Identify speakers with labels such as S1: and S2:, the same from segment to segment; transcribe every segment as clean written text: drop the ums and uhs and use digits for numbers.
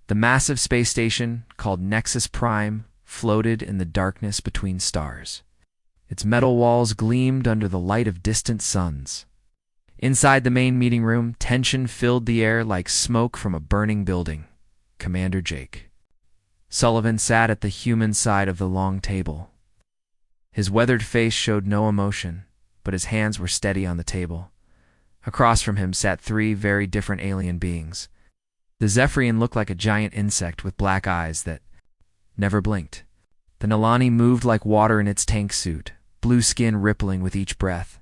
S1: The massive space station, called Nexus Prime, floated in the darkness between stars. Its metal walls gleamed under the light of distant suns. Inside the main meeting room, tension filled the air like smoke from a burning building. Commander Jake Sullivan sat at the human side of the long table. His weathered face showed no emotion, but his hands were steady on the table. Across from him sat three very different alien beings. The Zephyrian looked like a giant insect with black eyes that never blinked. The Nalani moved like water in its tank suit, blue skin rippling with each breath.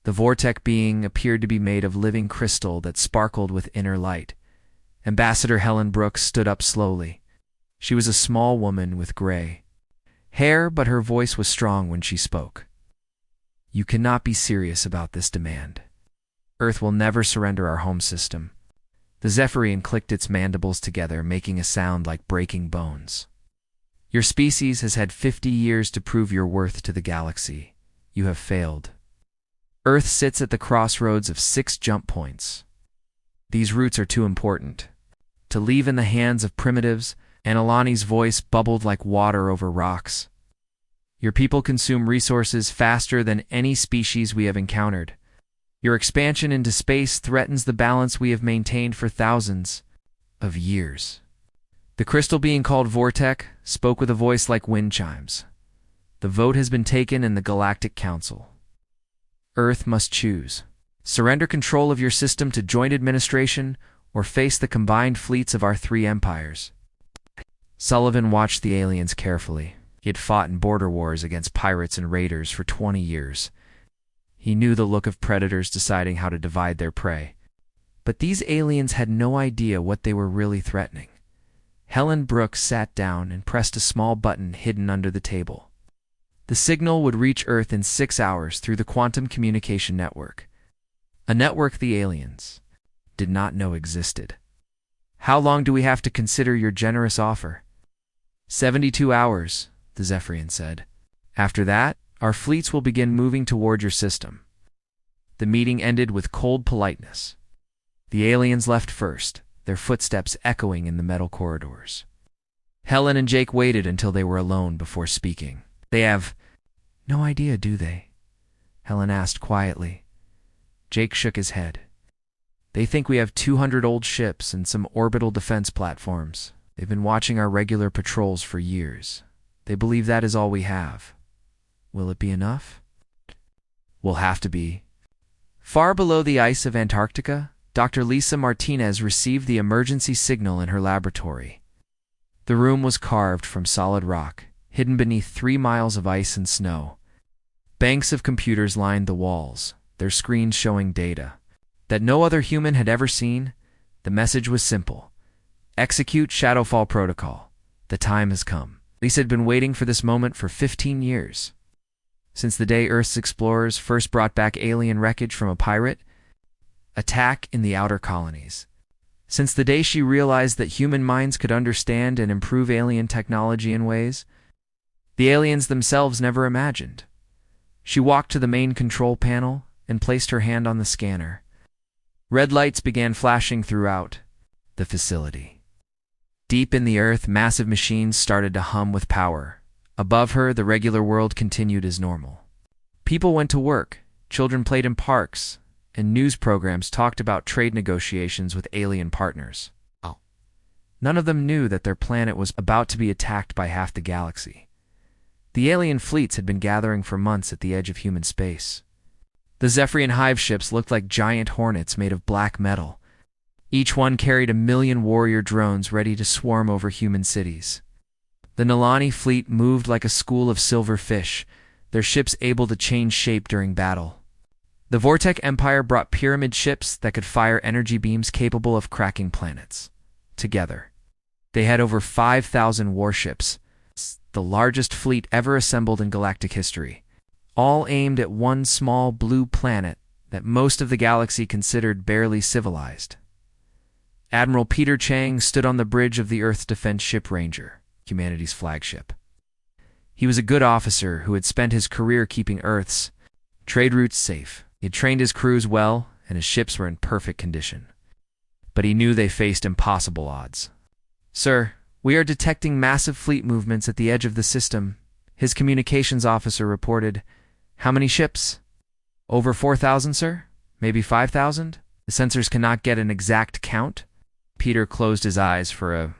S1: The Vortec being appeared to be made of living crystal that sparkled with inner light. Ambassador Helen Brooks stood up slowly. She was a small woman with gray hair, but her voice was strong when she spoke. You cannot be serious about this demand. Earth will never surrender our home system. The Zephyrian clicked its mandibles together, making a sound like breaking bones. Your species has had 50 years to prove your worth to the galaxy. You have failed. Earth sits at the crossroads of 6 jump points. These routes are too important to leave in the hands of primitives, and Alani's voice bubbled like water over rocks. Your people consume resources faster than any species we have encountered. Your expansion into space threatens the balance we have maintained for thousands of years. The crystal being called Vortec spoke with a voice like wind chimes. The vote has been taken in the Galactic Council. Earth must choose. Surrender control of your system to joint administration or face the combined fleets of our 3 empires. Sullivan watched the aliens carefully. He had fought in border wars against pirates and raiders for 20 years. He knew the look of predators deciding how to divide their prey. But these aliens had no idea what they were really threatening. Helen Brooks sat down and pressed a small button hidden under the table. The signal would reach Earth in 6 hours through the quantum communication network, a network the aliens did not know existed. How long do we have to consider your generous offer? 72 hours, the Zephyrian said. After that, our fleets will begin moving toward your system. The meeting ended with cold politeness. The aliens left first, their footsteps echoing in the metal corridors. Helen and Jake waited until they were alone before speaking. They have no idea, do they? Helen asked quietly. Jake shook his head. They think we have 200 old ships and some orbital defense platforms. They've been watching our regular patrols for years. They believe that is all we have. Will it be enough? Will have to be. Far below the ice of Antarctica, Dr. Lisa Martinez received the emergency signal in her laboratory. The room was carved from solid rock, hidden beneath 3 miles of ice and snow. Banks of computers lined the walls, their screens showing data that no other human had ever seen. The message was simple. Execute Shadowfall Protocol. The time has come. Lisa had been waiting for this moment for 15 years. Since the day Earth's explorers first brought back alien wreckage from a pirate attack in the outer colonies. Since the day she realized that human minds could understand and improve alien technology in ways the aliens themselves never imagined. She walked to the main control panel and placed her hand on the scanner. Red lights began flashing throughout the facility. Deep in the earth, massive machines started to hum with power. Above her, the regular world continued as normal. People went to work, children played in parks, and news programs talked about trade negotiations with alien partners. None of them knew that their planet was about to be attacked by half the galaxy. The alien fleets had been gathering for months at the edge of human space. The Zephyrian hive ships looked like giant hornets made of black metal. Each one carried 1 million warrior drones ready to swarm over human cities. The Nalani fleet moved like a school of silver fish, their ships able to change shape during battle. The Vortec Empire brought pyramid ships that could fire energy beams capable of cracking planets. Together, they had over 5,000 warships, the largest fleet ever assembled in galactic history, all aimed at one small blue planet that most of the galaxy considered barely civilized. Admiral Peter Chang stood on the bridge of the Earth's defense ship Ranger, humanity's flagship. He was a good officer who had spent his career keeping Earth's trade routes safe. He had trained his crews well, and his ships were in perfect condition. But he knew they faced impossible odds. "Sir, we are detecting massive fleet movements at the edge of the system," his communications officer reported. "How many ships?" "Over 4,000, sir? Maybe 5,000? The sensors cannot get an exact count." Peter closed his eyes for a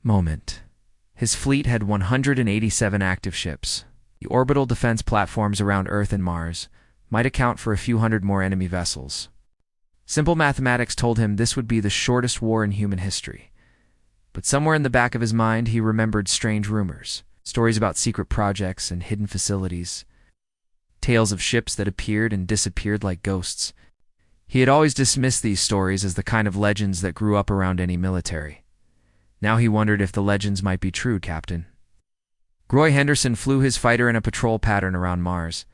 S1: moment. His fleet had 187 active ships. The orbital defense platforms around Earth and Mars might account for a few hundred more enemy vessels. Simple mathematics told him this would be the shortest war in human history. But somewhere in the back of his mind, he remembered strange rumors, stories about secret projects and hidden facilities, tales of ships that appeared and disappeared like ghosts. He had always dismissed these stories as the kind of legends that grew up around any military. Now he wondered if the legends might be true, Captain. Roy Henderson flew his fighter in a patrol pattern around Mars.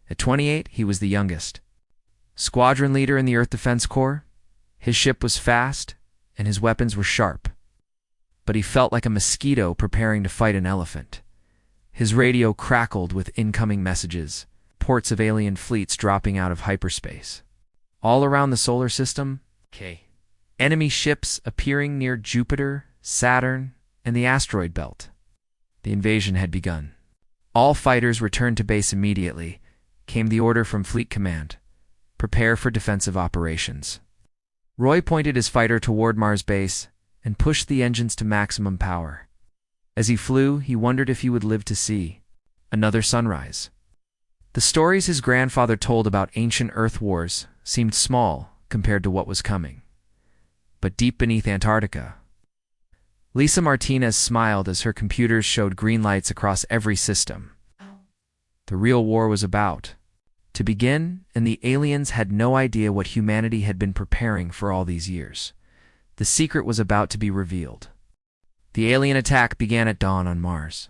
S1: At 28, he was the youngest. Squadron leader in the Earth Defense Corps, his ship was fast, and his weapons were sharp. But he felt like a mosquito preparing to fight an elephant. His radio crackled with incoming messages, reports of alien fleets dropping out of hyperspace. All around the solar system, enemy ships appearing near Jupiter, Saturn, and the asteroid belt. The invasion had begun. All fighters returned to base immediately. Came the order from Fleet Command: prepare for defensive operations. Roy pointed his fighter toward Mars base and pushed the engines to maximum power. As he flew, he wondered if he would live to see another sunrise. The stories his grandfather told about ancient Earth wars seemed small compared to what was coming. But deep beneath Antarctica, Lisa Martinez smiled as her computers showed green lights across every system. The real war was about to begin, and the aliens had no idea what humanity had been preparing for all these years. The secret was about to be revealed. The alien attack began at dawn on Mars.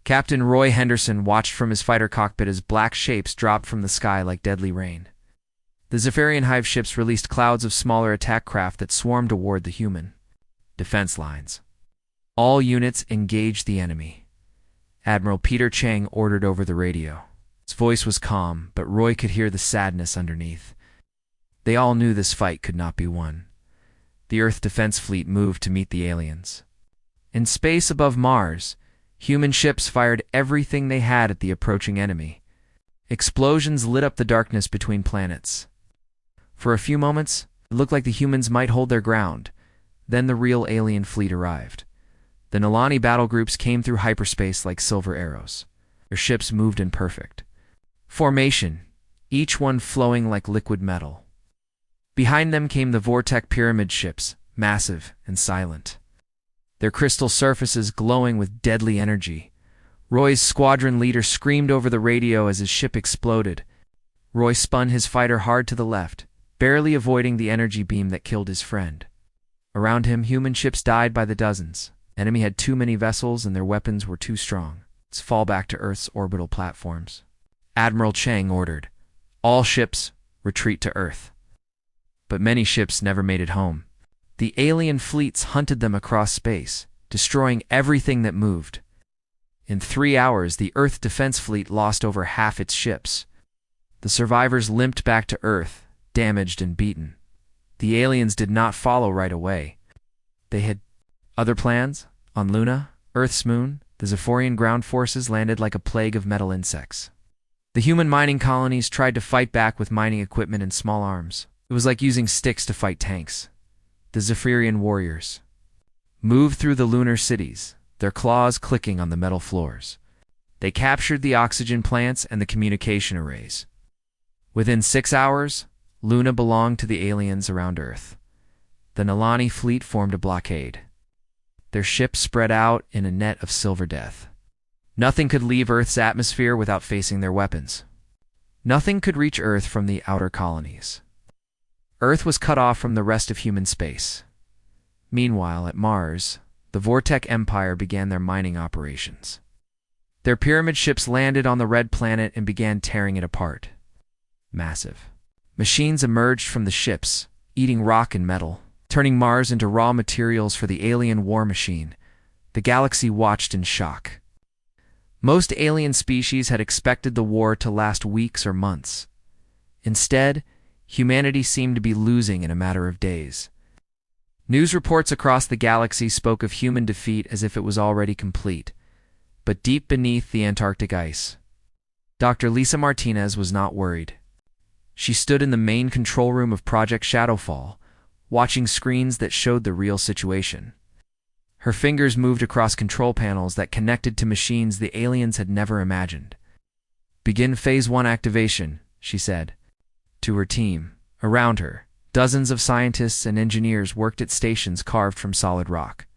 S1: Captain Roy Henderson watched from his fighter cockpit as black shapes dropped from the sky like deadly rain. The Zephyrian Hive ships released clouds of smaller attack craft that swarmed toward the human defense lines. All units engaged the enemy. Admiral Peter Chang ordered over the radio. His voice was calm, but Roy could hear the sadness underneath. They all knew this fight could not be won. The Earth Defense Fleet moved to meet the aliens. In space above Mars, human ships fired everything they had at the approaching enemy. Explosions lit up the darkness between planets. For a few moments, it looked like the humans might hold their ground. Then the real alien fleet arrived. The Nalani battle groups came through hyperspace like silver arrows. Their ships moved in perfect formation, each one flowing like liquid metal. Behind them came the Vortec pyramid ships, massive and silent, their crystal surfaces glowing with deadly energy. Roy's squadron leader screamed over the radio as his ship exploded. Roy spun his fighter hard to the left, barely avoiding the energy beam that killed his friend. Around him, human ships died by the dozens. The enemy had too many vessels and their weapons were too strong. Let's fall back to Earth's orbital platforms. Admiral Chang ordered, all ships retreat to Earth. But many ships never made it home. The alien fleets hunted them across space, destroying everything that moved. In 3 hours, the Earth Defense Fleet lost over half its ships. The survivors limped back to Earth, damaged and beaten. The aliens did not follow right away. They had other plans. On Luna, Earth's moon, the Zephyrian ground forces landed like a plague of metal insects. The human mining colonies tried to fight back with mining equipment and small arms. It was like using sticks to fight tanks. The Zephyrian warriors moved through the lunar cities, their claws clicking on the metal floors. They captured the oxygen plants and the communication arrays. Within 6 hours, Luna belonged to the aliens around Earth. The Nalani fleet formed a blockade. Their ships spread out in a net of silver death. Nothing could leave Earth's atmosphere without facing their weapons. Nothing could reach Earth from the outer colonies. Earth was cut off from the rest of human space. Meanwhile, at Mars, the Vortec Empire began their mining operations. Their pyramid ships landed on the red planet and began tearing it apart. Massive machines emerged from the ships, eating rock and metal, turning Mars into raw materials for the alien war machine. The galaxy watched in shock. Most alien species had expected the war to last weeks or months. Instead, humanity seemed to be losing in a matter of days. News reports across the galaxy spoke of human defeat as if it was already complete, but deep beneath the Antarctic ice, Dr. Lisa Martinez was not worried. She stood in the main control room of Project Shadowfall, watching screens that showed the real situation. Her fingers moved across control panels that connected to machines the aliens had never imagined. "Begin Phase 1 activation," she said. To her team, around her, dozens of scientists and engineers worked at stations carved from solid rock.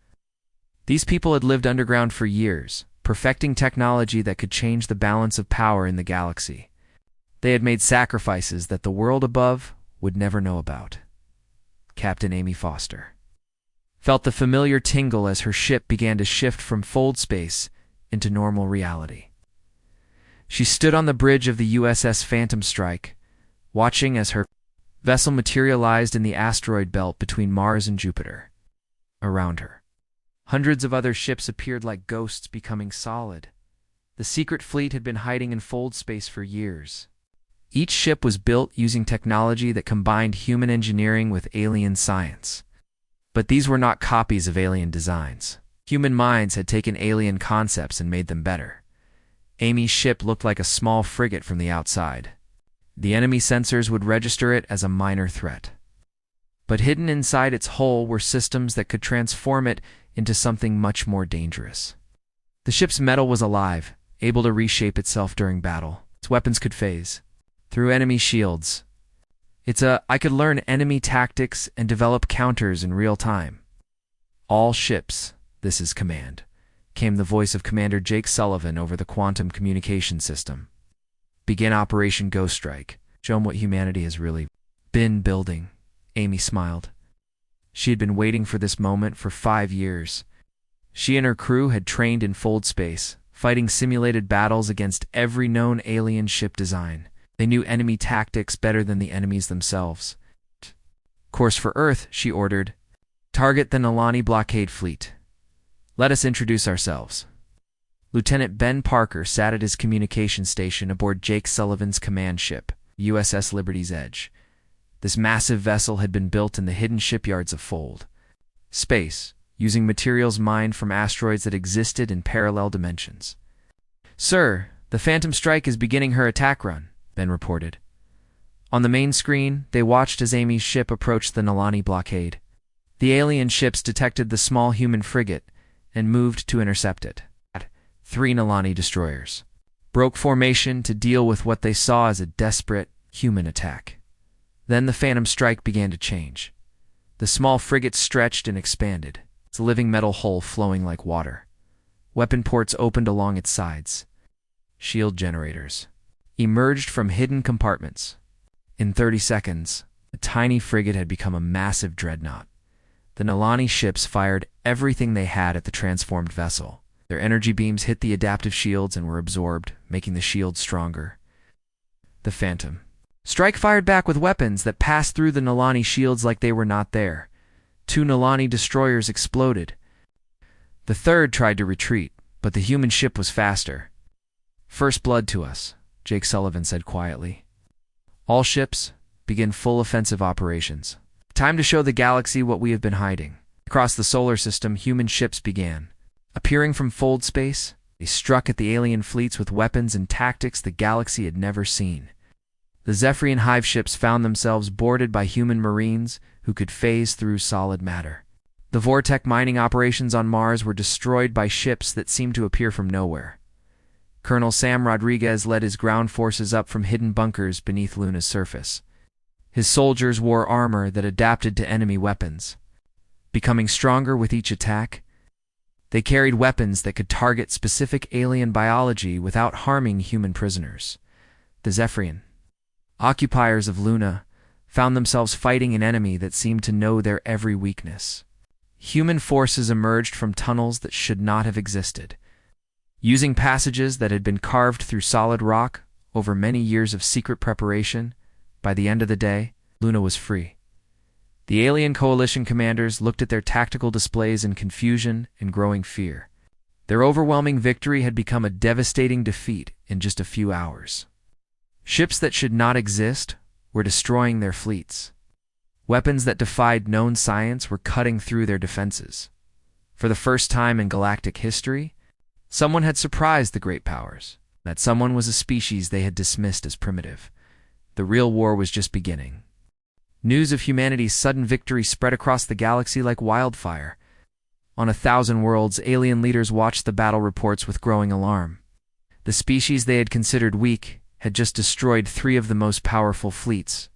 S1: These people had lived underground for years, perfecting technology that could change the balance of power in the galaxy. They had made sacrifices that the world above would never know about. Captain Amy Foster felt the familiar tingle as her ship began to shift from fold space into normal reality. She stood on the bridge of the USS Phantom Strike, watching as her vessel materialized in the asteroid belt between Mars and Jupiter. Around her, hundreds of other ships appeared like ghosts becoming solid. The secret fleet had been hiding in fold space for years. Each ship was built using technology that combined human engineering with alien science. But these were not copies of alien designs. Human minds had taken alien concepts and made them better. Amy's ship looked like a small frigate from the outside. The enemy sensors would register it as a minor threat. But hidden inside its hull were systems that could transform it into something much more dangerous. The ship's metal was alive, able to reshape itself during battle. Its weapons could phase through enemy shields. I could learn enemy tactics and develop counters in real time. "All ships, this is command," came the voice of Commander Jake Sullivan over the quantum communication system. "Begin Operation Ghost Strike. Show them what humanity has really been building." Amy smiled. She had been waiting for this moment for 5 years. She and her crew had trained in fold space, fighting simulated battles against every known alien ship design. They knew enemy tactics better than the enemies themselves. "Course for Earth," she ordered. "Target the Nalani blockade fleet. Let us introduce ourselves." Lieutenant Ben Parker sat at his communication station aboard Jake Sullivan's command ship, USS Liberty's Edge. This massive vessel had been built in the hidden shipyards of Fold space, using materials mined from asteroids that existed in parallel dimensions. "Sir, the Phantom Strike is beginning her attack run," Ben reported. On the main screen, they watched as Amy's ship approached the Nalani blockade. The alien ships detected the small human frigate and moved to intercept it. 3 Nalani destroyers broke formation to deal with what they saw as a desperate human attack. Then the Phantom Strike began to change. The small frigate stretched and expanded, its living metal hull flowing like water. Weapon ports opened along its sides. Shield generators emerged from hidden compartments. In 30 seconds, the tiny frigate had become a massive dreadnought. The Nalani ships fired everything they had at the transformed vessel. Their energy beams hit the adaptive shields and were absorbed, making the shields stronger. The Phantom Strike fired back with weapons that passed through the Nalani shields like they were not there. 2 Nalani destroyers exploded. The third tried to retreat, but the human ship was faster. "First blood to us," Jake Sullivan said quietly. "All ships, begin full offensive operations. Time to show the galaxy what we have been hiding." Across the solar system, human ships began. Appearing from fold space, they struck at the alien fleets with weapons and tactics the galaxy had never seen. The Zephyrian hive ships found themselves boarded by human marines who could phase through solid matter. The Vortec mining operations on Mars were destroyed by ships that seemed to appear from nowhere. Colonel Sam Rodriguez led his ground forces up from hidden bunkers beneath Luna's surface. His soldiers wore armor that adapted to enemy weapons. Becoming stronger with each attack, they carried weapons that could target specific alien biology without harming human prisoners. The Zephyrian occupiers of Luna found themselves fighting an enemy that seemed to know their every weakness. Human forces emerged from tunnels that should not have existed. Using passages that had been carved through solid rock over many years of secret preparation, by the end of the day, Luna was free. The alien coalition commanders looked at their tactical displays in confusion and growing fear. Their overwhelming victory had become a devastating defeat in just a few hours. Ships that should not exist were destroying their fleets. Weapons that defied known science were cutting through their defenses. For the first time in galactic history, someone had surprised the great powers. That someone was a species they had dismissed as primitive. The real war was just beginning. News of humanity's sudden victory spread across the galaxy like wildfire. On 1,000 worlds, alien leaders watched the battle reports with growing alarm. The species they had considered weak had just destroyed 3 of the most powerful fleets.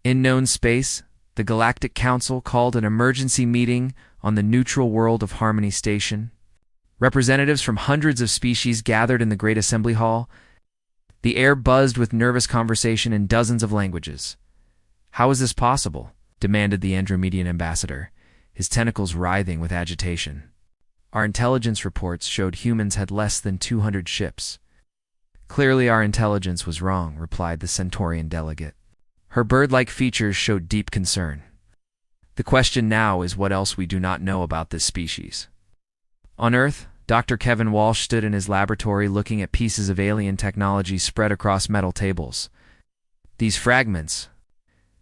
S1: In known space, the Galactic Council called an emergency meeting on the neutral world of Harmony Station. Representatives from hundreds of species gathered in the Great Assembly Hall. The air buzzed with nervous conversation in dozens of languages. "How is this possible?" demanded the Andromedian ambassador, his tentacles writhing with agitation. "Our intelligence reports showed humans had less than 200 ships." "Clearly our intelligence was wrong," replied the Centaurian delegate. Her bird-like features showed deep concern. "The question now is what else we do not know about this species." On Earth, Dr. Kevin Walsh stood in his laboratory looking at pieces of alien technology spread across metal tables. These fragments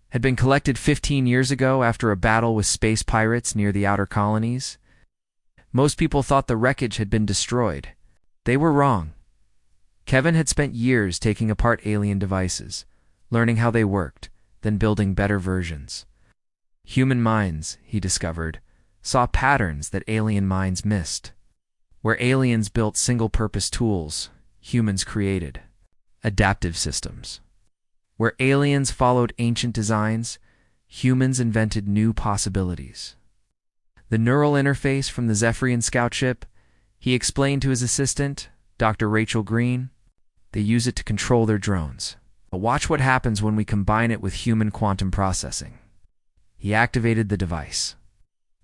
S1: had been collected 15 years ago after a battle with space pirates near the outer colonies. Most people thought the wreckage had been destroyed. They were wrong. Kevin had spent years taking apart alien devices, learning how they worked, then building better versions. Human minds, he discovered, saw patterns that alien minds missed. Where aliens built single-purpose tools, humans created adaptive systems. Where aliens followed ancient designs, humans invented new possibilities. The neural interface from the Zephyrian scout ship, he explained to his assistant, Dr. Rachel Green, they use it to control their drones. But watch what happens when we combine it with human quantum processing. He activated the device.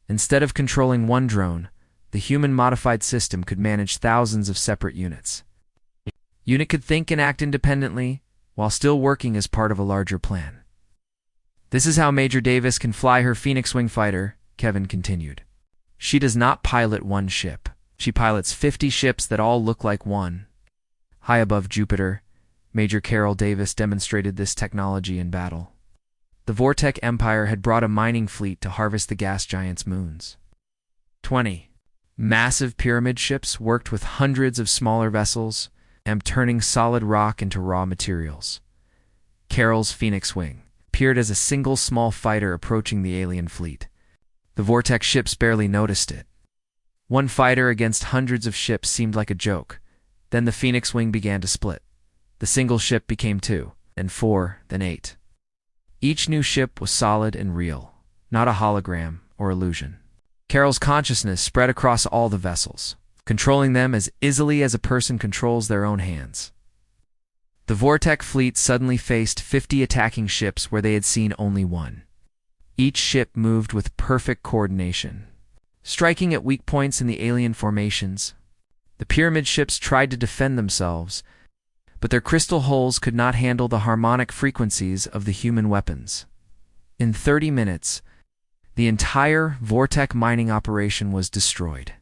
S1: Instead of controlling one drone, the human-modified system could manage thousands of separate units. Unit could think and act independently, while still working as part of a larger plan. "This is how Major Davis can fly her Phoenix Wing fighter," Kevin continued. "She does not pilot one ship. She pilots 50 ships that all look like one." High above Jupiter, Major Carol Davis demonstrated this technology in battle. The Vortec Empire had brought a mining fleet to harvest the gas giant's moons. 20 massive pyramid ships worked with hundreds of smaller vessels and turning solid rock into raw materials. Carol's Phoenix Wing appeared as a single small fighter approaching the alien fleet. The Vortex ships barely noticed it. One fighter against hundreds of ships seemed like a joke. Then the Phoenix Wing began to split. The single ship became 2, then 4, then 8. Each new ship was solid and real, not a hologram or illusion. Carol's consciousness spread across all the vessels, controlling them as easily as a person controls their own hands. The Vortec fleet suddenly faced 50 attacking ships where they had seen only one. Each ship moved with perfect coordination, striking at weak points in the alien formations. The pyramid ships tried to defend themselves, but their crystal hulls could not handle the harmonic frequencies of the human weapons. In 30 minutes, the entire Vortec mining operation was destroyed.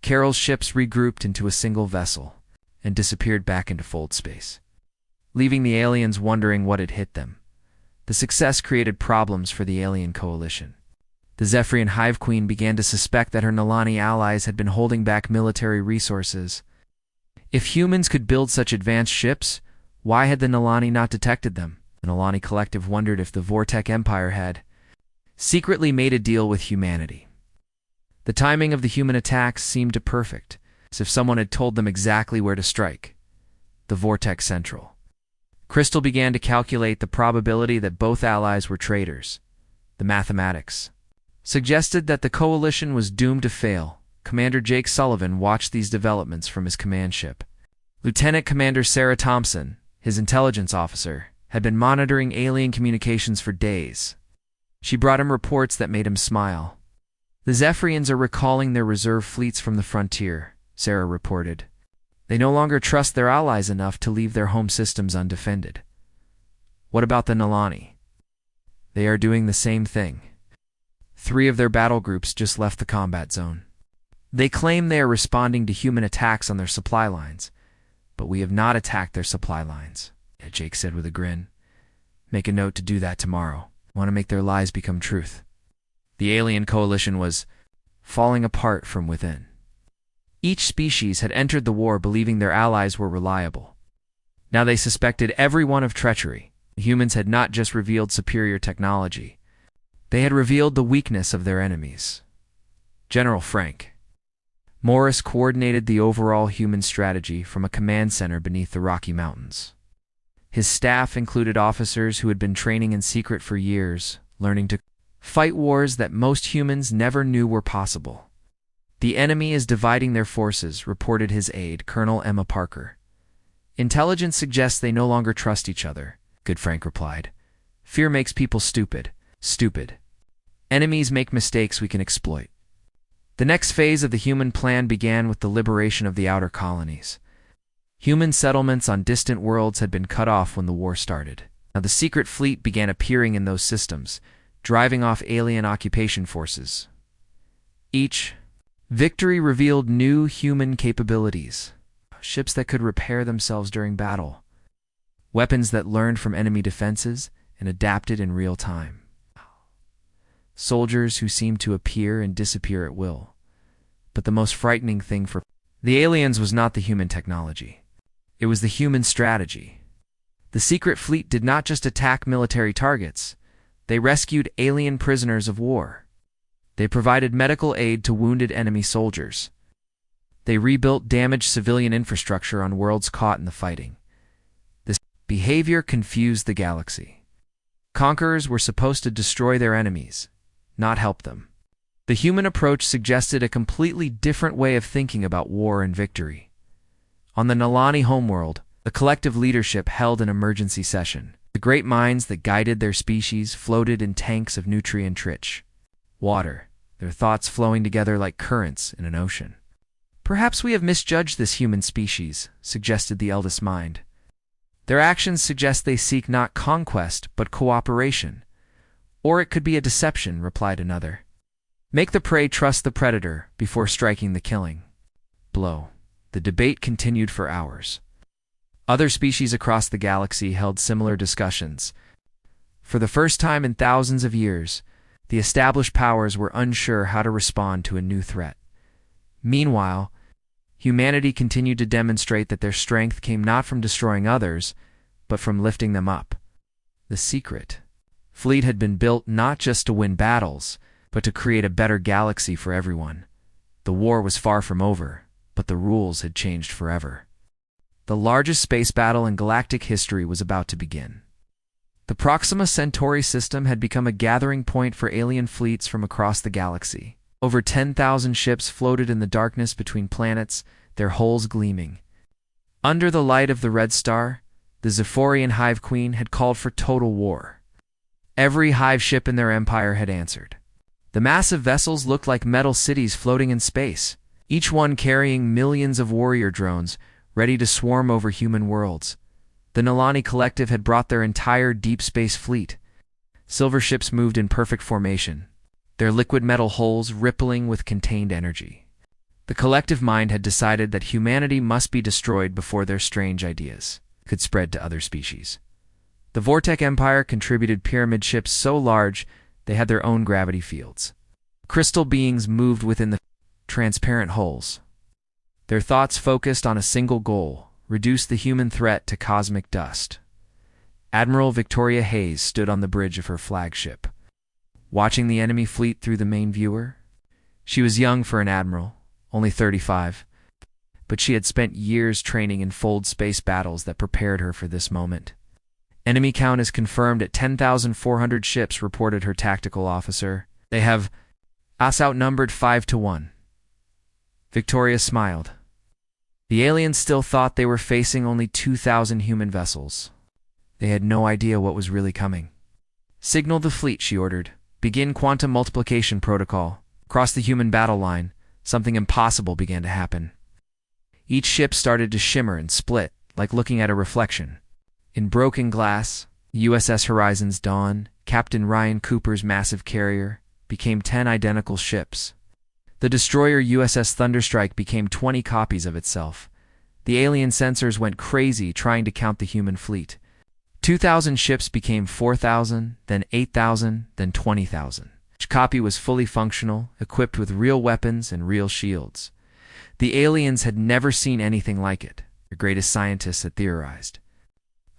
S1: Carol's ships regrouped into a single vessel and disappeared back into fold space, leaving the aliens wondering what had hit them. The success created problems for the alien coalition. The Zephyrian Hive Queen began to suspect that her Nalani allies had been holding back military resources. If humans could build such advanced ships, why had the Nalani not detected them? The Nalani Collective wondered if the Vortec Empire had secretly made a deal with humanity. The timing of the human attacks seemed perfect, as if someone had told them exactly where to strike. The Vortex Central. Crystal began to calculate the probability that both allies were traitors. The mathematics suggested that the coalition was doomed to fail. Commander Jake Sullivan watched these developments from his command ship. Lieutenant Commander Sarah Thompson, his intelligence officer, had been monitoring alien communications for days. She brought him reports that made him smile. "The Zephyrians are recalling their reserve fleets from the frontier," Sarah reported. "They no longer trust their allies enough to leave their home systems undefended." "What about the Nalani?" "They are doing the same thing. 3 of their battle groups just left the combat zone. They claim they are responding to human attacks on their supply lines, but we have not attacked their supply lines," Jake said with a grin. "Make a note to do that tomorrow." want to make their lies become truth. The alien coalition was falling apart from within. Each species had entered the war believing their allies were reliable. Now they suspected everyone of treachery. The humans had not just revealed superior technology. They had revealed the weakness of their enemies. General Frank Morris coordinated the overall human strategy from a command center beneath the Rocky Mountains. His staff included officers who had been training in secret for years, learning to fight wars that most humans never knew were possible. "The enemy is dividing their forces," reported his aide, Colonel Emma Parker. "Intelligence suggests they no longer trust each other," Good Frank replied. "Fear makes people stupid. Stupid. Enemies make mistakes we can exploit." The next phase of the human plan began with the liberation of the outer colonies. Human settlements on distant worlds had been cut off when the war started. Now the secret fleet began appearing in those systems, driving off alien occupation forces. Each victory revealed new human capabilities. Ships that could repair themselves during battle. Weapons that learned from enemy defenses and adapted in real time. Soldiers who seemed to appear and disappear at will. But the most frightening thing for the aliens was not the human technology. It was the human strategy. The secret fleet did not just attack military targets. They rescued alien prisoners of war. They provided medical aid to wounded enemy soldiers. They rebuilt damaged civilian infrastructure on worlds caught in the fighting. This behavior confused the galaxy. Conquerors were supposed to destroy their enemies, not help them. The human approach suggested a completely different way of thinking about war and victory. On the Nalani homeworld, the collective leadership held an emergency session. The great minds that guided their species floated in tanks of nutrient-rich water, their thoughts flowing together like currents in an ocean. "Perhaps we have misjudged this human species," suggested the eldest mind. "Their actions suggest they seek not conquest, but cooperation. Or it could be a deception," replied another. "Make the prey trust the predator before striking the killing blow." The debate continued for hours. Other species across the galaxy held similar discussions. For the first time in thousands of years, the established powers were unsure how to respond to a new threat. Meanwhile, humanity continued to demonstrate that their strength came not from destroying others, but from lifting them up. The secret fleet had been built not just to win battles, but to create a better galaxy for everyone. The war was far from over, but the rules had changed forever. The largest space battle in galactic history was about to begin. The Proxima Centauri system had become a gathering point for alien fleets from across the galaxy. Over 10,000 ships floated in the darkness between planets, their hulls gleaming. Under the light of the Red Star, the Zephyrian Hive Queen had called for total war. Every hive ship in their empire had answered. The massive vessels looked like metal cities floating in space, each one carrying millions of warrior drones, ready to swarm over human worlds. The Nalani Collective had brought their entire deep space fleet. Silver ships moved in perfect formation, their liquid metal hulls rippling with contained energy. The collective mind had decided that humanity must be destroyed before their strange ideas could spread to other species. The Vortec Empire contributed pyramid ships so large they had their own gravity fields. Crystal beings moved within the transparent hulls. Their thoughts focused on a single goal: reduce the human threat to cosmic dust. Admiral Victoria Hayes stood on the bridge of her flagship, watching the enemy fleet through the main viewer. She was young for an admiral, only 35, but she had spent years training in fold space battles that prepared her for this moment. "Enemy count is confirmed at 10,400 ships," reported her tactical officer. "They have us outnumbered 5-1. Victoria smiled. The aliens still thought they were facing only 2,000 human vessels. They had no idea what was really coming. "Signal the fleet," she ordered. "Begin quantum multiplication protocol." Across the human battle line, something impossible began to happen. Each ship started to shimmer and split, like looking at a reflection. In broken glass, USS Horizon's Dawn, Captain Ryan Cooper's massive carrier, became 10 identical ships. The destroyer USS Thunderstrike became 20 copies of itself. The alien sensors went crazy trying to count the human fleet. 2,000 ships became 4,000, then 8,000, then 20,000. Each copy was fully functional, equipped with real weapons and real shields. The aliens had never seen anything like it, the greatest scientists had theorized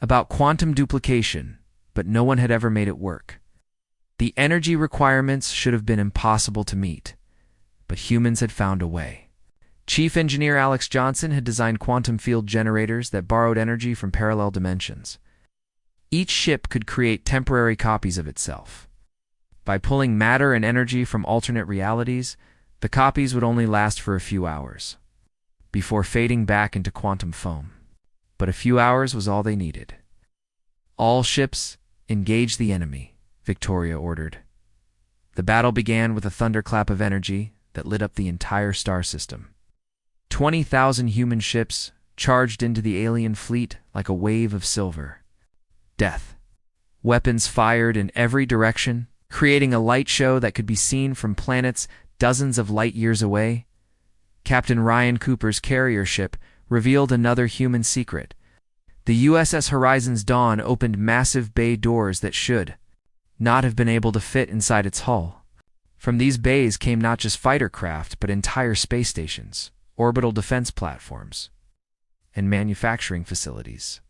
S1: about quantum duplication, but no one had ever made it work. The energy requirements should have been impossible to meet, but humans had found a way. Chief Engineer Alex Johnson had designed quantum field generators that borrowed energy from parallel dimensions. Each ship could create temporary copies of itself. By pulling matter and energy from alternate realities, the copies would only last for a few hours, before fading back into quantum foam. But a few hours was all they needed. All ships, engage the enemy, Victoria ordered. The battle began with a thunderclap of energy that lit up the entire star system. 20,000 human ships charged into the alien fleet like a wave of silver. Death. Weapons fired in every direction, creating a light show that could be seen from planets dozens of light years away. Captain Ryan Cooper's carrier ship revealed another human secret. The USS Horizon's Dawn opened massive bay doors that should not have been able to fit inside its hull. From these bays came not just fighter craft, but entire space stations, orbital defense platforms, and manufacturing facilities.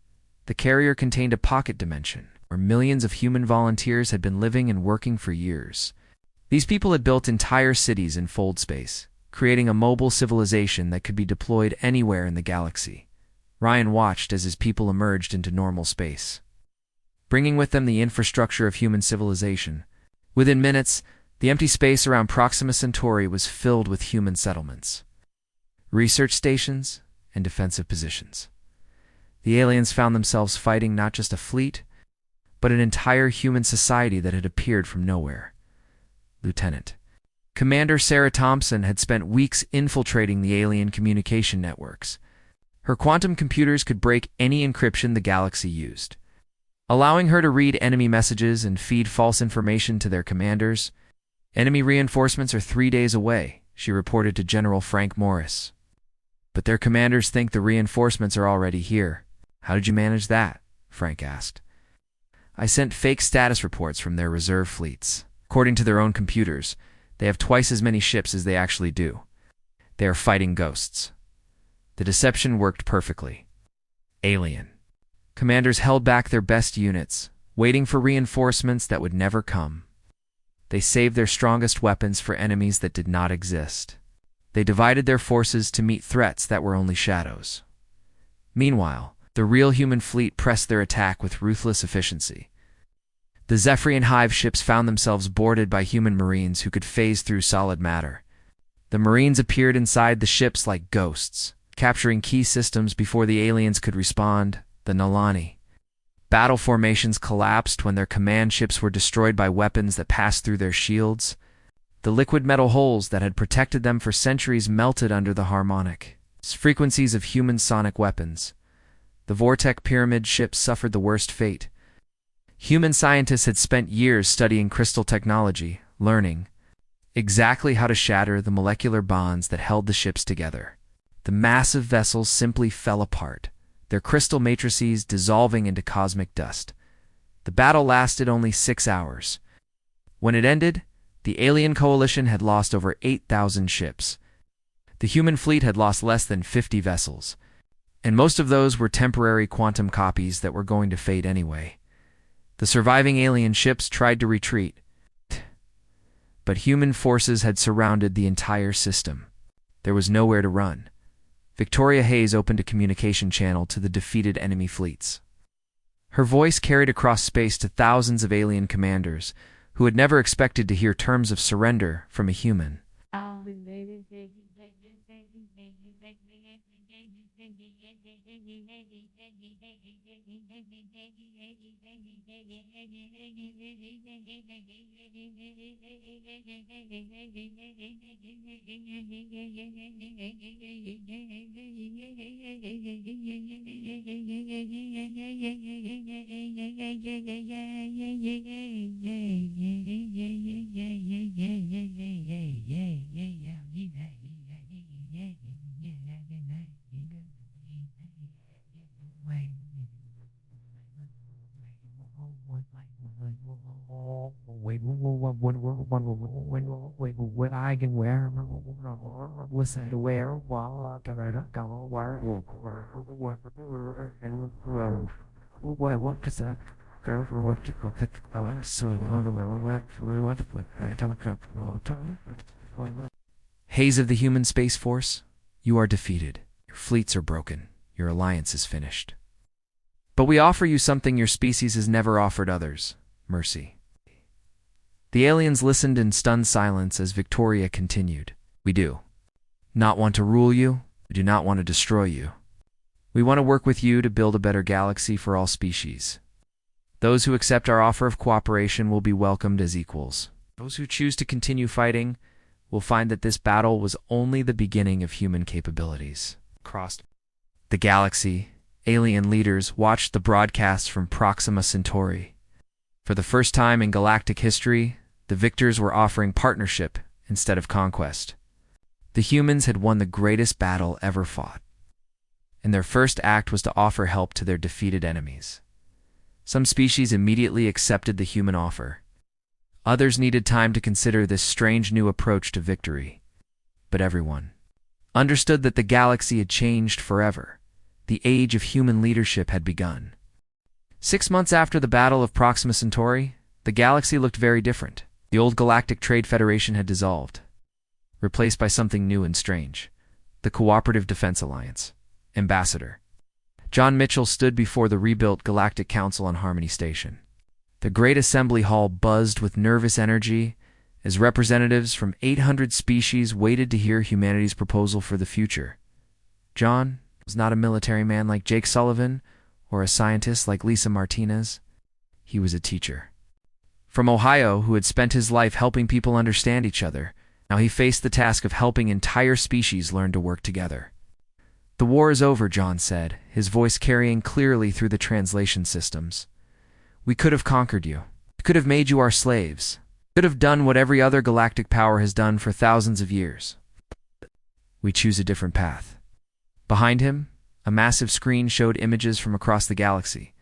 S1: The carrier contained a pocket dimension, where millions of human volunteers had been living and working for years. These people had built entire cities in fold space, creating a mobile civilization that could be deployed anywhere in the galaxy. Ryan watched as his people emerged into normal space, bringing with them the infrastructure of human civilization. Within minutes, the empty space around Proxima Centauri was filled with human settlements, research stations, and defensive positions. The aliens found themselves fighting not just a fleet, but an entire human society that had appeared from nowhere. Lieutenant Commander Sarah Thompson had spent weeks infiltrating the alien communication networks. Her quantum computers could break any encryption the galaxy used, allowing her to read enemy messages and feed false information to their commanders. "Enemy reinforcements are 3 days away," she reported to General Frank Morris. "But their commanders think the reinforcements are already here." "How did you manage that?" Frank asked. "I sent fake status reports from their reserve fleets. According to their own computers, they have twice as many ships as they actually do. They are fighting ghosts." The deception worked perfectly. Alien commanders held back their best units, waiting for reinforcements that would never come. They saved their strongest weapons for enemies that did not exist. They divided their forces to meet threats that were only shadows. Meanwhile, the real human fleet pressed their attack with ruthless efficiency. The Zephyrian Hive ships found themselves boarded by human marines who could phase through solid matter. The marines appeared inside the ships like ghosts, capturing key systems before the aliens could respond. The Nalani battle formations collapsed when their command ships were destroyed by weapons that passed through their shields. The liquid metal holes that had protected them for centuries melted under the harmonic frequencies of human sonic weapons. The Vortec pyramid ships suffered the worst fate. Human scientists had spent years studying crystal technology, learning exactly how to shatter the molecular bonds that held the ships together. The massive vessels simply fell apart, their crystal matrices dissolving into cosmic dust. The battle lasted only 6 hours. When it ended, the alien coalition had lost over 8,000 ships. The human fleet had lost less than 50 vessels, and most of those were temporary quantum copies that were going to fade anyway. The surviving alien ships tried to retreat, but human forces had surrounded the entire system. There was nowhere to run. Victoria Hayes opened a communication channel to the defeated enemy fleets. Her voice carried across space to thousands of alien commanders who had never expected to hear terms of surrender from a human.
S2: I can wear, listen to where, while go where, what is that? Girl, what you go pick, so
S1: Haze of the human space force, you are defeated. Your fleets are broken. Your alliance is finished. But we offer you something your species has never offered others: mercy. The aliens listened in stunned silence as Victoria continued. We do not want to rule you. We do not want to destroy you. We want to work with you to build a better galaxy for all species. Those who accept our offer of cooperation will be welcomed as equals. Those who choose to continue fighting will find that this battle was only the beginning of human capabilities. Across the galaxy, alien leaders watched the broadcasts from Proxima Centauri. For the first time in galactic history, the victors were offering partnership instead of conquest. The humans had won the greatest battle ever fought, and their first act was to offer help to their defeated enemies. Some species immediately accepted the human offer. Others needed time to consider this strange new approach to victory. But everyone understood that the galaxy had changed forever. The age of human leadership had begun. 6 months after the Battle of Proxima Centauri, the galaxy looked very different. The old Galactic Trade Federation had dissolved, replaced by something new and strange: the Cooperative Defense Alliance. Ambassador John Mitchell stood before the rebuilt Galactic Council on Harmony Station. The great assembly hall buzzed with nervous energy as representatives from 800 species waited to hear humanity's proposal for the future. John was not a military man like Jake Sullivan or a scientist like Lisa Martinez. He was a teacher from Ohio who had spent his life helping people understand each other. Now he faced the task of helping entire species learn to work together. The war is over, John said, his voice carrying clearly through the translation systems. We could have conquered you. We could have made you our slaves. We could have done what every other galactic power has done for thousands of years. We choose a different path. Behind him, a massive screen showed images from across the galaxy.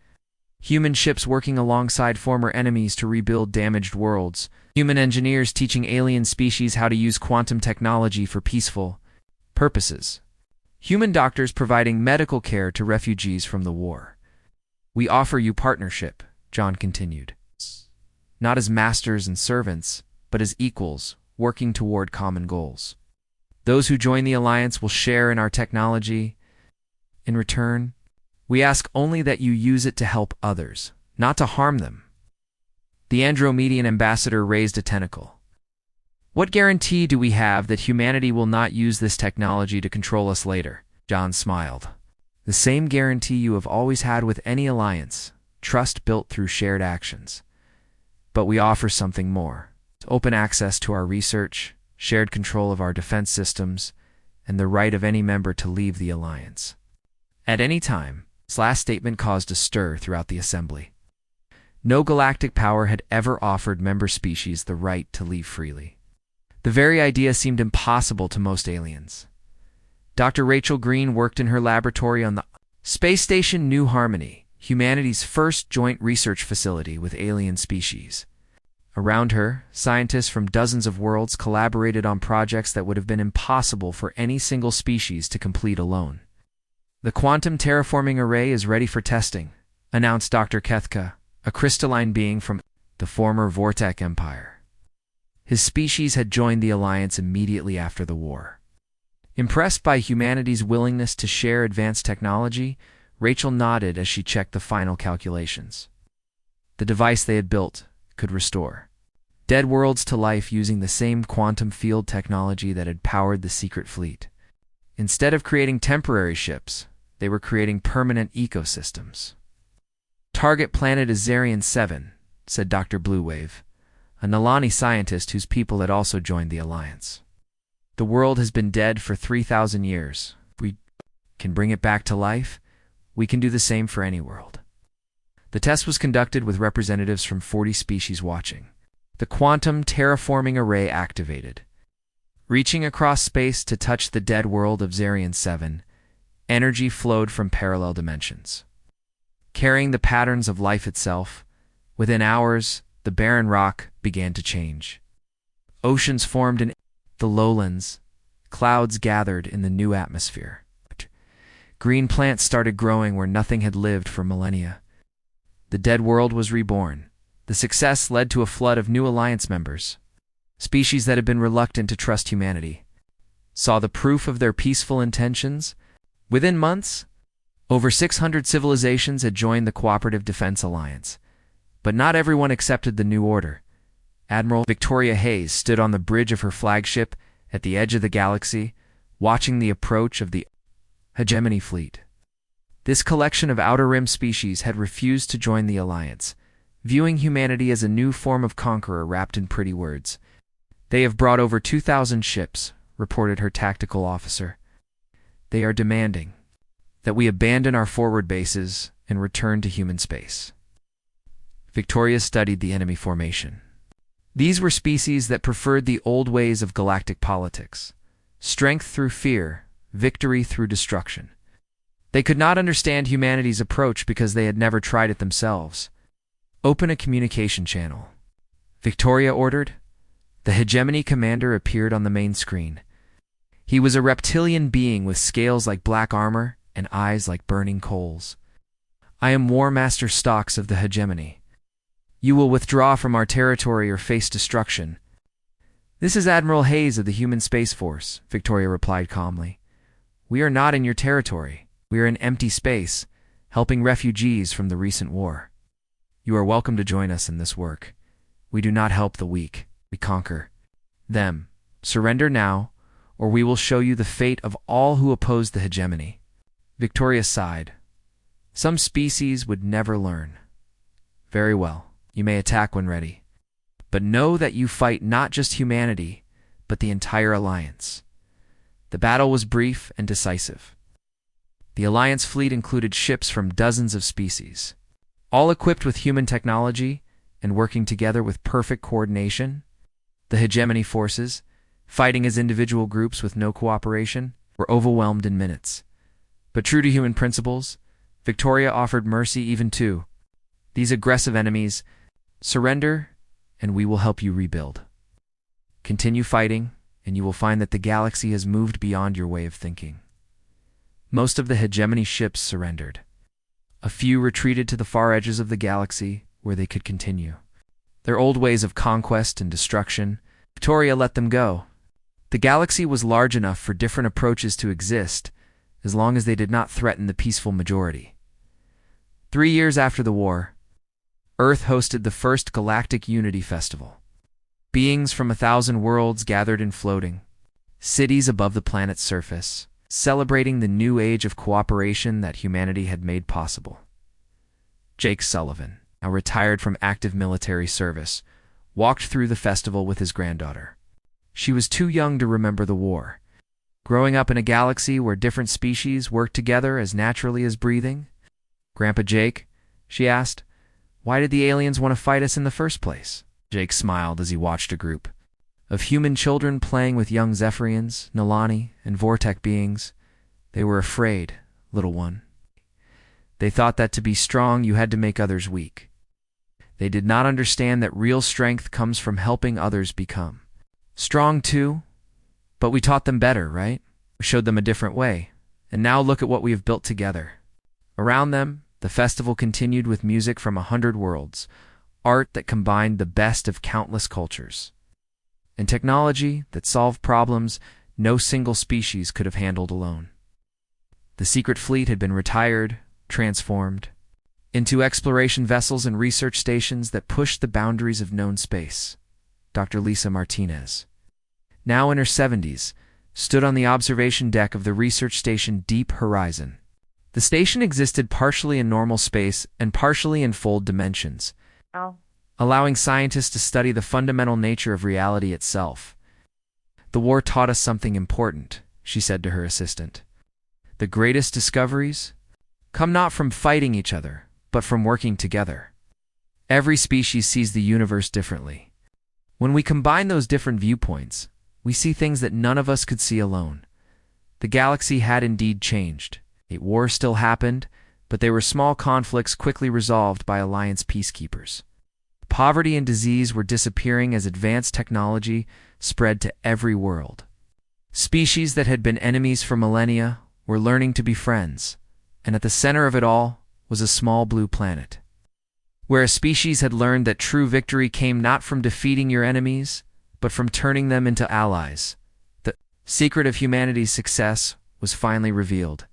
S1: Human ships working alongside former enemies to rebuild damaged worlds. Human engineers teaching alien species how to use quantum technology for peaceful purposes. Human doctors providing medical care to refugees from the war. We offer you partnership, John continued. Not as masters and servants, but as equals, working toward common goals. Those who join the alliance will share in our technology. In return, we ask only that you use it to help others, not to harm them. The Andromedian ambassador raised a tentacle. What guarantee do we have that humanity will not use this technology to control us later? John smiled. The same guarantee you have always had with any alliance: trust built through shared actions. But we offer something more: open access to our research, shared control of our defense systems, and the right of any member to leave the alliance at any time. His last statement caused a stir throughout the assembly. No galactic power had ever offered member species the right to leave freely. The very idea seemed impossible to most aliens. Dr. Rachel Green worked in her laboratory on the Space Station New Harmony, humanity's first joint research facility with alien species. Around her, scientists from dozens of worlds collaborated on projects that would have been impossible for any single species to complete alone. The quantum terraforming array is ready for testing, announced Dr. Kethka, a crystalline being from the former Vortek Empire. His species had joined the alliance immediately after the war. Impressed by humanity's willingness to share advanced technology, Rachel nodded as she checked the final calculations. The device they had built could restore dead worlds to life using the same quantum field technology that had powered the secret fleet. Instead of creating temporary ships, they were creating permanent ecosystems. Target planet is Zarian 7, said Dr. Blue Wave, a Nalani scientist whose people had also joined the alliance. The world has been dead for 3,000 years. We can bring it back to life. We can do the same for any world. The test was conducted with representatives from 40 species watching. The quantum terraforming array activated. Reaching across space to touch the dead world of Zarian 7, energy flowed from parallel dimensions. Carrying the patterns of life itself, within hours, the barren rock began to change. Oceans formed in the lowlands, clouds gathered in the new atmosphere. Green plants started growing where nothing had lived for millennia. The dead world was reborn. The success led to a flood of new alliance members. Species that had been reluctant to trust humanity saw the proof of their peaceful intentions. Within months, over 600 civilizations had joined the Cooperative Defense Alliance. But not everyone accepted the new order. Admiral Victoria Hayes stood on the bridge of her flagship at the edge of the galaxy, watching the approach of the Hegemony fleet. This collection of Outer Rim species had refused to join the Alliance, viewing humanity as a new form of conqueror wrapped in pretty words. "They have brought over 2,000 ships," reported her tactical officer. "They are demanding that we abandon our forward bases and return to human space." Victoria studied the enemy formation. These were species that preferred the old ways of galactic politics: strength through fear, victory through destruction. They could not understand humanity's approach because they had never tried it themselves. "Open a communication channel," Victoria ordered. The Hegemony commander appeared on the main screen. He was a reptilian being with scales like black armor and eyes like burning coals. "I am War Master Stocks of the Hegemony. You will withdraw from our territory or face destruction." "This is Admiral Hayes of the Human Space Force," Victoria replied calmly. "We are not in your territory. We are in empty space, helping refugees from the recent war. You are welcome to join us in this work. We do not help the weak. We conquer them. Surrender now, or we will show you the fate of all who oppose the hegemony." Victoria sighed. Some species would never learn. "Very well. You may attack when ready. But know that you fight not just humanity, but the entire Alliance." The battle was brief and decisive. The Alliance fleet included ships from dozens of species, all equipped with human technology and working together with perfect coordination. The hegemony forces, fighting as individual groups with no cooperation, were overwhelmed in minutes. But true to human principles, Victoria offered mercy even to these aggressive enemies. "Surrender, and we will help you rebuild. Continue fighting, and you will find that the galaxy has moved beyond your way of thinking." Most of the hegemony ships surrendered. A few retreated to the far edges of the galaxy where they could continue their old ways of conquest and destruction. Victoria let them go. The galaxy was large enough for different approaches to exist, as long as they did not threaten the peaceful majority. 3 years after the war, Earth hosted the first Galactic Unity Festival. Beings from 1,000 worlds gathered in floating cities above the planet's surface, celebrating the new age of cooperation that humanity had made possible. Jake Sullivan, now retired from active military service, walked through the festival with his granddaughter. She was too young to remember the war. Growing up in a galaxy where different species worked together as naturally as breathing. "Grandpa Jake," she asked, "why did the aliens want to fight us in the first place?" Jake smiled as he watched a group of human children playing with young Zephyrians, Nilani, and Vortec beings. "They were afraid, little one. They thought that to be strong you had to make others weak. They did not understand that real strength comes from helping others become strong too. But we taught them better, right? We showed them a different way. And now look at what we have built together." Around them, the festival continued with music from 100 worlds, art that combined the best of countless cultures, and technology that solved problems no single species could have handled alone. The secret fleet had been retired, transformed into exploration vessels and research stations that pushed the boundaries of known space. Dr. Lisa Martinez, now in her 70s, stood on the observation deck of the research station Deep Horizon. The station existed partially in normal space and partially in fold dimensions, allowing scientists to study the fundamental nature of reality itself. "The war taught us something important," she said to her assistant. "The greatest discoveries come not from fighting each other, but from working together." Every species sees the universe differently. When we combine those different viewpoints, we see things that none of us could see alone. The galaxy had indeed changed. A war still happened, but they were small conflicts quickly resolved by Alliance peacekeepers. Poverty and disease were disappearing as advanced technology spread to every world. Species that had been enemies for millennia were learning to be friends, and at the center of it all was a small blue planet, where a species had learned that true victory came not from defeating your enemies, but from turning them into allies. The secret of humanity's success was finally revealed.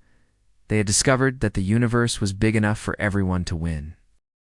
S1: They had discovered that the universe was big enough for everyone to win.